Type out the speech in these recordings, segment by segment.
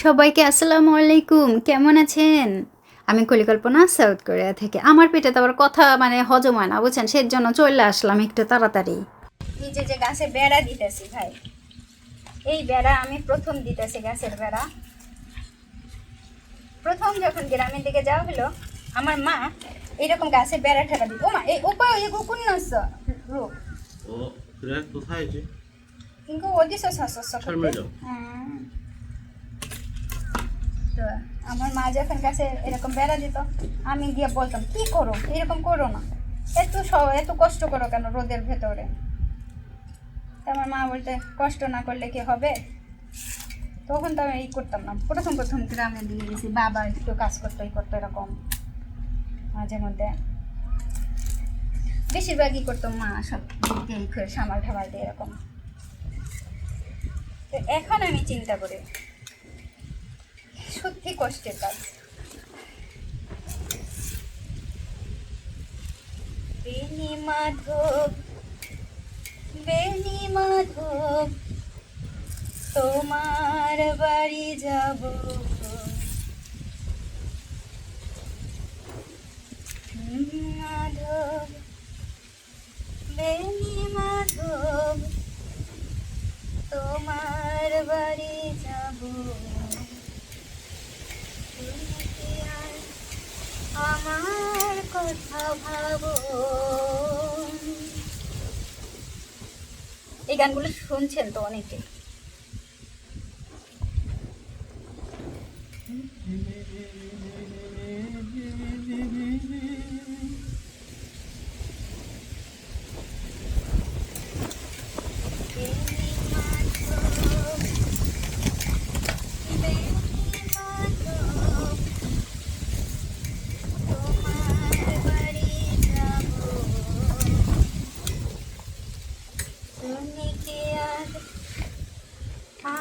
সবাইকে আসসালামু আলাইকুম। কেমন আছেন? আমি কলিকল্পনা সাউথ কোরিয়া থেকে। আমার পেটে তো আবার কথা মানে হজম হয় না, বুঝছেন? সেজন্য চলে আসলাম একটু তাড়াতাড়ি। এই যে গাছে বেড়া দিতেছি ভাই, এই বেড়া আমি প্রথম দিতেছি, গাছের বেড়া। প্রথম যখন গ্রামের দিকে যাওয়া হলো, আমার মা এইরকম গাছে বেড়া ঠেকা দিত। ও মা, এই ওপা 이거 끝났어. রূপ. 그래? 또 사야지. 이거 어디서 샀었어? 철물점. তো আমার মা যখন কাছে এরকম বেড়া দিত, আমি গিয়ে বলতাম কি করো, এরকম করো না, এত কষ্ট করো কেন রোদের ভেতরে। তো আমার মা বলতে কষ্ট না করলে কি হবে। তখন তো আমি এই করতাম না। প্রথম গ্রামে দিয়ে গেছি, বাবা একটু কাজ করতো এরকম মাঝে মধ্যে। বেশিরভাগই করতো মা, সব দিক দিয়ে সামাল ঠামাল দিয়ে এরকম। তো এখন আমি চিন্তা করি সত্যি কষ্টের কাজ। বেনি মাধব তোমার বাড়ি যাব, মাধব বেনি মাধব তোমার বাড়ি যাব, আমার কথা ভাবো। এই গানগুলো শুনছেন তো অনেকে।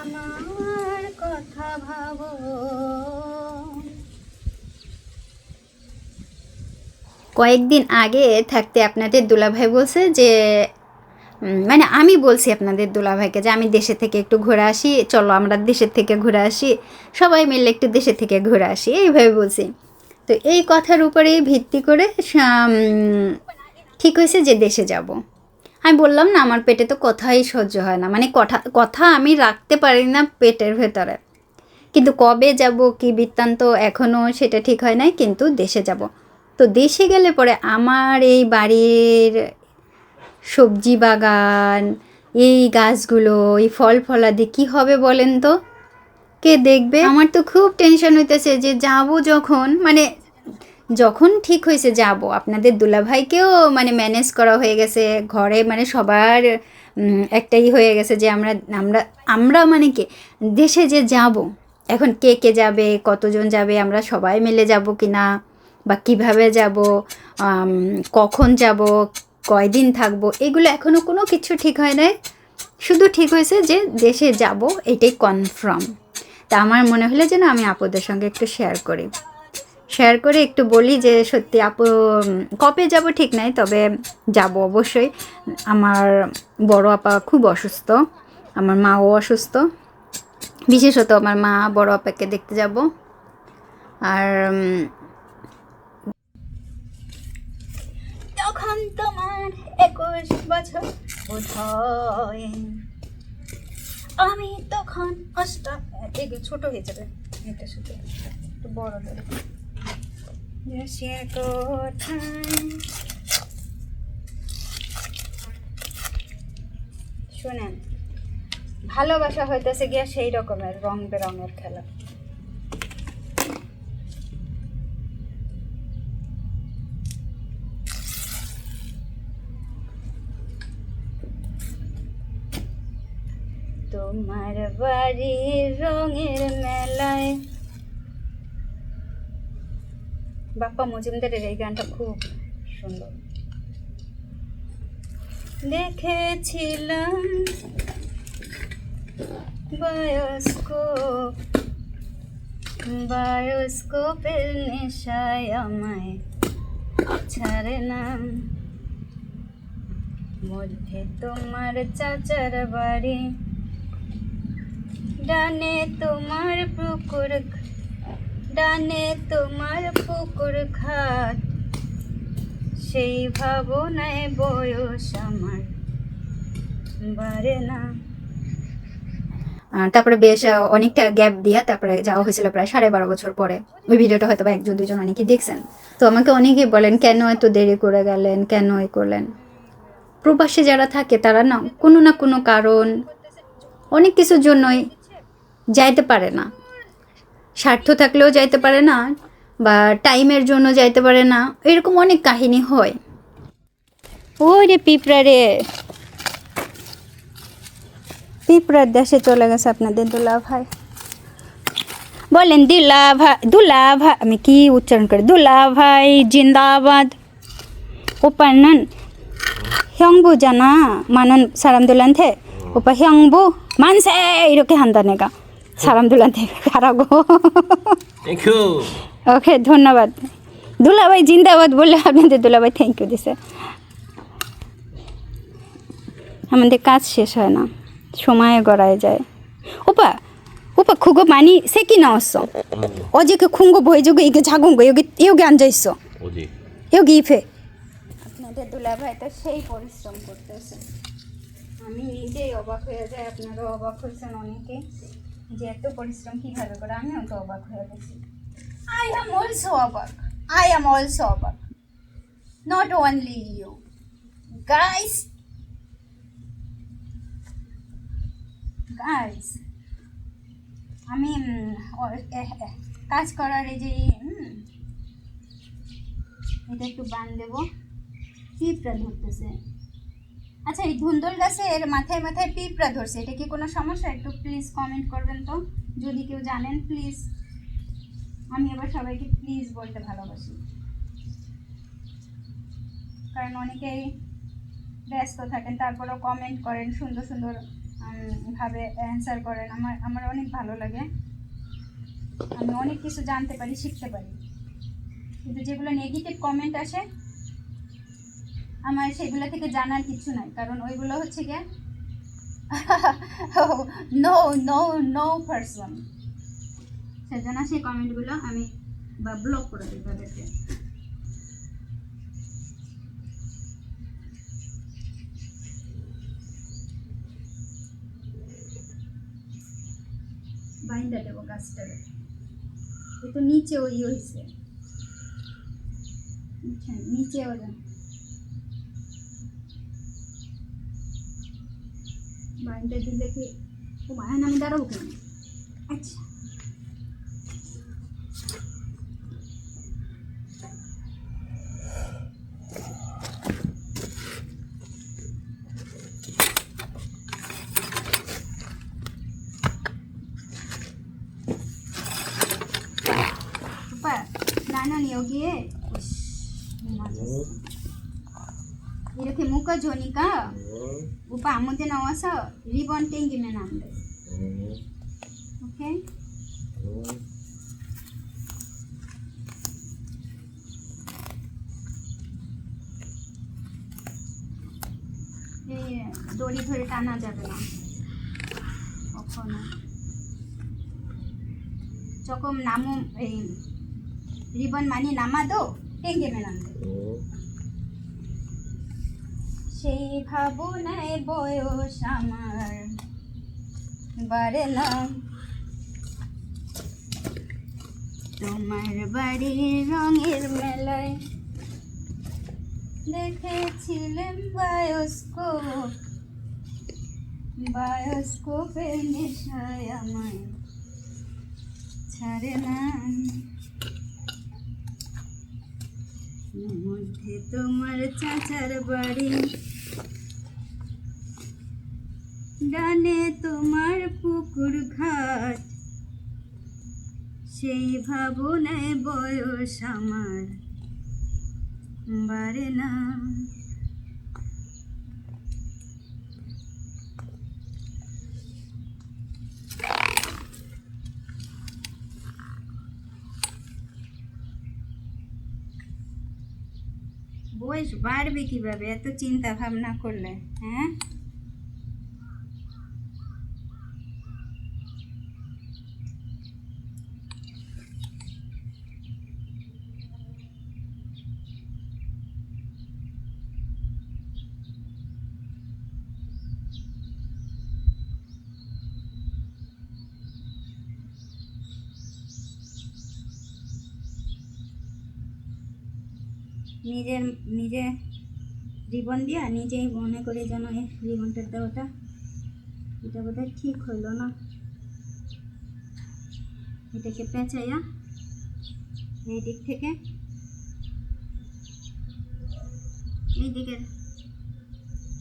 আমার কথা ভাবো। কয়েকদিন আগে থাকতে আপনাদের দুলাভাই বলছে যে মানে আমি বলছি আপনাদের দুলাভাইকে যে আমি দেশে থেকে একটু ঘুরে আসি, চলো আমরা দেশের থেকে ঘুরে আসি, সবাই মিলে একটু দেশে থেকে ঘুরে আসি, এইভাবে বলছি। তো এই কথার উপরেই ভিত্তি করে ঠিক হয়েছে যে দেশে যাব। আমি বললাম না, আমার পেটে তো কথাই সহ্য হয় না, মানে কথা আমি রাখতে পারি না পেটের ভেতরে। কিন্তু কবে যাব কি বৃত্তান্ত এখনও সেটা ঠিক হয় নাই, কিন্তু দেশে যাব। তো দেশে গেলে পরে আমার এই বাড়ির সবজি বাগান, এই গাছগুলো, এই ফল ফলাদি কী হবে বলেন তো? কে দেখবে? আমার তো খুব টেনশন হইতেছে যে যাব যখন, মানে যখন ঠিক হয়েছে যাব, আপনাদের দুলাভাইকেও মানে ম্যানেজ করা হয়ে গেছে ঘরে, মানে সবার একটাই হয়ে গেছে যে আমরা আমরা আমরা মানে কি দেশে যে যাব। এখন কে কে যাবে, কতজন যাবে, আমরা সবাই মিলে যাব কি না, বা কিভাবে যাব, কখন যাব, কয়দিন থাকবো, এগুলো এখনও কোনো কিছু ঠিক হয় নাই। শুধু ঠিক হয়েছে যে দেশে যাব, এটাই কনফার্ম। তা আমার মনে হলো যেন আমি আপুদের সঙ্গে একটু শেয়ার করে একটু বলি যে সত্যি আপু কবে যাব ঠিক নাই, তবে যাব অবশ্যই। আমার বড় আপা খুব অসুস্থ, আমার মাও অসুস্থ, বিশেষত আমার মা বড় আপাকে দেখতে যাব। আর তখন তোমার 21 বছর বোধহয়, আমি তখন এগুলো ছোট হয়ে যাবে, এটা শুধু একটু বড় ধরে। শোনেন, ভালোবাসা হইতেছে গিয়া সেই রকমের রং বেরঙের খেলা। তোমার বাড়ির রঙের মেলায়, বাপ্পা মজুমদারের এই গানটা খুব সুন্দর। দেখেছিলাম বায়োস্কোপের নেশায় আমায় ছাড়ে না, মধ্যে তোমার চাচার বাড়ি, ডানে তোমার পুকুর, ডানে তোমার পুকুর ঘাট, সেই ভাবনায় বয়স আমার বাড়ে না। তারপরে বেশ অনেকটা গ্যাপ দিয়া তারপরে যাওয়া হয়েছিল প্রায় 12.5 বছর পরে। ওই ভিডিওটা হয়তো বা একজন দুজন অনেকে দেখছেন। তো আমাকে অনেকেই বলেন কেন এত দেরি করে গেলেন, কেন এ করলেন। প্রবাসে যারা থাকে তারা না কোনো কারণ, অনেক কিছুর জন্যই যাইতে পারে না। স্বার্থ থাকলেও যাইতে পারে না, বা টাইমের জন্য যাইতে পারে না, এরকম অনেক কাহিনী হয়। ওই রে পিঁপড়া রে, পিঁপড়ার দেশে চলে গেছে আপনাদের দুলা ভাই। বলেন দুলা ভাই, দুলা ভাই, আমি কি উচ্চারণ করি, দুলা ভাই জিন্দাবাদ। ওপানন 형부 জানা মানন 사람들한테 오빠 형부 만세 이렇게 한다네가 사람들한테 가라고. 땡큐. ওকে ধন্যবাদ। দুলাভাই জিন্দাবাদ বলে আপনাদের দুলাভাই থ্যাংক ইউ দিছে। আমাদের কাজ শেষ হয় না, সময়ে গড়ায় যায়। 오빠 오빠 그거 많이 새끼 나왔어. 어제 그 콩고 보여주고 이게 작은 거 여기 앉아 있어. 어디? 여기 잎에। আপনাদের দুলাভাই তো সেই পরিশ্রম করতেছে, আমি নিজেই অবাক হয়ে যাই। আপনারাও অবাক হয়েছেন অনেকে যে এত পরিশ্রম কীভাবে করে, আমিও তো অবাক হয়ে গেছি। আই এম অলসো অবাক, আই এম অলসো অবাক, not only you guys. Guys আমি কাজ করার এই যে এটা একটু বান দেবো, পিঁপড়া ধরতেছে। আচ্ছা, এই ধুন্দল গাছের মাথায় মাথায় পিঁপড়া ধরছে, এটা কি কোনো সমস্যা? একটু প্লিজ কমেন্ট করবেন তো, যদি কেউ জানেন প্লিজ। আমি আবার সবাইকে প্লিজ বলতে ভালোবাসি, কারণ অনেকেই ব্যস্ত থাকেন, তারপরেও কমেন্ট করেন, সুন্দর সুন্দর ভাবে অ্যান্সার করেন। আমার অনেক ভালো লাগে, আমি অনেক কিছু জানতে পারি, শিখতে পারি। কিন্তু যেগুলো নেগেটিভ কমেন্ট আসে আমার সেগুলো থেকে জানার কিছু নাই, কারণ ওইগুলো হচ্ছে গিয়ে নো নো নো পারসন। সেজন্য সেই কমেন্টগুলো আমি ব্লক করে দিই তাদেরকে। বাইন্দা দেবো গাছটারে, এ তো নিচেও হয়েছে, বুঝছেন, নিচেও বাইন্দা দিলে কি ও মায়ের নামে দাঁড়াবো কেন? আচ্ছা, 나는 여기에 이렇게 묶어주니까 오빠 아무 데나 와서 리본 땡기면 안 돼. 오케이? এই দড়ি ধরে টানা যাবে না কখনো। যখন নামো এই রিবন মানি নামা দো টেঙ্গেমেন আনবে। সেই ভাবনায় বয়স আমার বাড়ে না। তোমার বাড়ির রঙের মেলায় দেখেছিলেন বায়োস্কোপ, বায়োস্কোপের নেশায় আমায় ছাড়ে না। মধ্যে তোমার চাচার বাড়ি, ডানে তোমার পুকুর ঘাট, সেই ভাবনায় বয়স আমার বাড়ে না। বয়স বাড়বে কিভাবে এত চিন্তা ভাবনা করলে? হ্যাঁ, নিজে রিবন দিয়া নিজেই মনে করে যেন এই রিবনটা দেওয়াটা এটা বোধহয় ঠিক হইল না। এটাকে পেঁচাইয়া এই দিক থেকে এই দিকের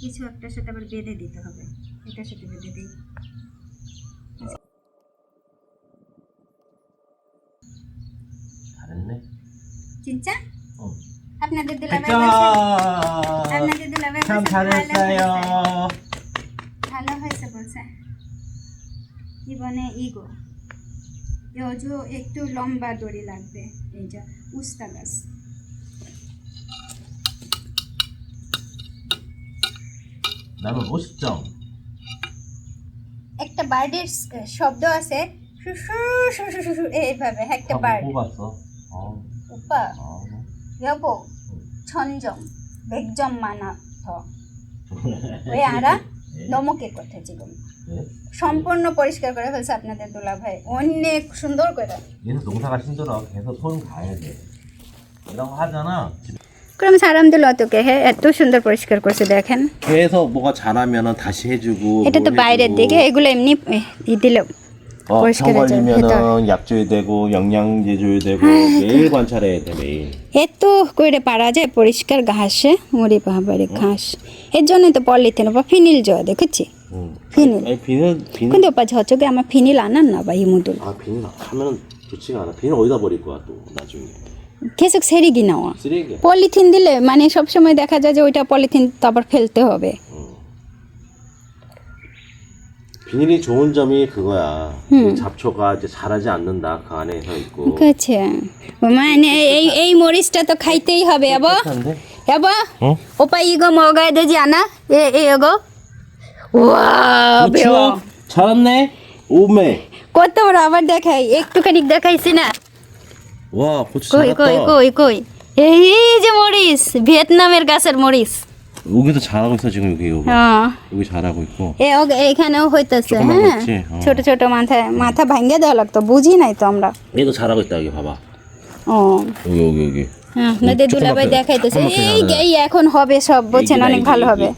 কিছু একটার সাথে আবার বেঁধে দিতে হবে, এটার সাথে বেঁধে দিই। 잘했네. চিনচা 어. আপনাদের দুলাভাই বলছে, আপনাদের দুলাভাই 참 বলছে 잘했어요. ভালো হয়েছে বলছে। জীবনে ইগো যে একটু লম্বা দড়ি লাগবে, এই যে উস্তা গাছ। 나는 50점. একটা বার্ডের শব্দ আছে, এইভাবে একটা বার্ড 뽑았어. 오빠 어. 여보 천점 100점 많아서 왜 알아? 너무 깨끗해 지금 네? সম্পূর্ণ পরিষ্কার করে ফেলছে আপনাদের দুলাভাই, অনেক সুন্দর করে। 얘는 농사가 힘들어. 계속 손 가야 돼. 이런 거 하잖아. 그럼 사람들 어떻게 해? এত সুন্দর পরিষ্কার করছে দেখেন। 계속 뭐가 자라면은 다시 해주고. এটা তো 뭐 বাইরের 해주고. দিকে, এগুলো এমনি দিলেও 병 পরিষ্কার হয়ে যায়। 걸리면은 약 줘야 되고 영양제 줘야 되고 매일 관찰해야 돼 매일. এত করে পারা যায় পরিষ্কার ঘাসে, মুড়ি বাবারে ঘাস। এর জন্য তো পলিথিন বা ফিনিল দেওয়া দেখেছি, 응. ফিনিল। 아니 비닐. 근데 오빠 저쪽에 아마 비닐 안 왔나 봐, 이모들. 아 비닐 하면은 좋지가 않아. 비닐 어디다 버릴 거야 또 나중에. 계속 세리기 나와। 쓰레기야. পলিথিন দিলে মানে সব সময় দেখা যায় যে ওইটা পলিথিন তো আবার ফেলতে হবে। 비닐이 좋은 점이 그거야. 이 잡초가 이제 자라지 않는다. 그 안에 서 있고. 그렇지। মানে এই মরিচটা তো খাইতেই হবে আবো। 깨끗한데? আবো 응? 오빠 이거 먹어야 되지 않아? 이거? 우와 배워। 그렇죠? 잘했네. 오메. কত বড় আবার দেখাই, একটুখানি দেখাইছি না। 와 고추 কই 잘했다. কই কই কই এই যে মরিচ, ভিয়েতনামের গাছের মরিচ। 여기도 잘하고 있어 지금 여기 হ্যাঁ 여기 잘하고 있고. এইখানেও হইতেছে। 조금만 হ্যাঁ 먹지? 어. ছোট ছোট মাথা ভাঙ্গে দেওয়া লাগতো, বুঝি নাই তো আমরা। 얘도 잘하고 있다 여기 봐봐. ও 여기. হ্যাঁ, আপনাদের দুলাভাই ছোট দেখাইতেছে ছোট এই এখন হবে সব, বলছেন এই যে, অনেক এই যে, ভালো এই যে। হবে।